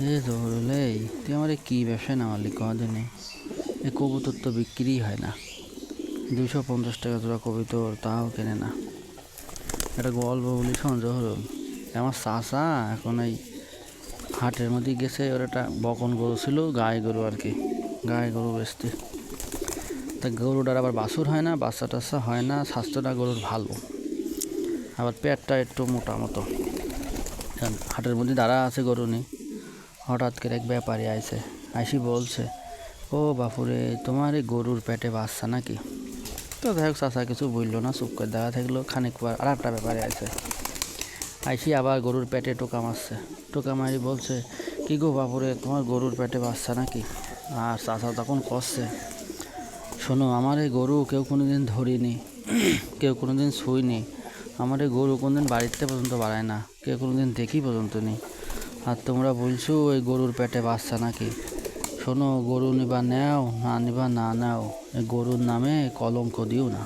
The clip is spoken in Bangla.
এ ধরলে তুই আমার কি ব্যবসায় নামালি কদিনে? এ কবুতর তো বিক্রি হয় না, 250 টাকা জোড়া কবুতর, তাও কেনে না। একটা গল্প বলি শোন জহরুল। আমার চাচা এখন এই হাটের মধ্যে গেছে, ওর একটা বকন গরু ছিল, গায়ে গরু আর কি, গায়ে গরু বেচতে। তা গরুটার আবার বাছুর হয় না, বাচ্চা টাচ্চা হয় না, স্বাস্থ্যটা গরুর ভালো, আবার পেটটা একটু মোটা মতো। হাটের মধ্যে দাঁড়া আছে গরু নিয়ে, হঠাৎ করে এক ব্যাপারী আইছে, আইসি বলছে, ও বাপুরে, তোমার এই গরুর পেটে বাচ্চা নাকি? তো যাই হোক, চাচা কিছু বললো না, চুপ করে দাঁড়া থাকলো। খানিক পর আর একটা ব্যাপারে আইছে, আইসি আবার গরুর পেটে টোকা মারছে। টোকা মারি বলছে, কি গো বাপুরে, তোমার গরুর পেটে বাচ্চা নাকি? আর চাচা তখন কষছে, শোনো, আমার এই গরু কেউ কোনোদিন ধরিনি, কেউ কোনোদিন ছুঁইনি, আমার এই গরু কোনোদিন বাড়িতে পর্যন্ত বাড়ায় না, কেউ কোনোদিন দেখি পর্যন্ত নেই। আর তোমরা বলছো ওই গরুর পেটে বাচ্চা নাকি? শোনো, গরু নিবা নেও, না নিবা না নাও, এই গরুর নামে কলঙ্ক দিও না।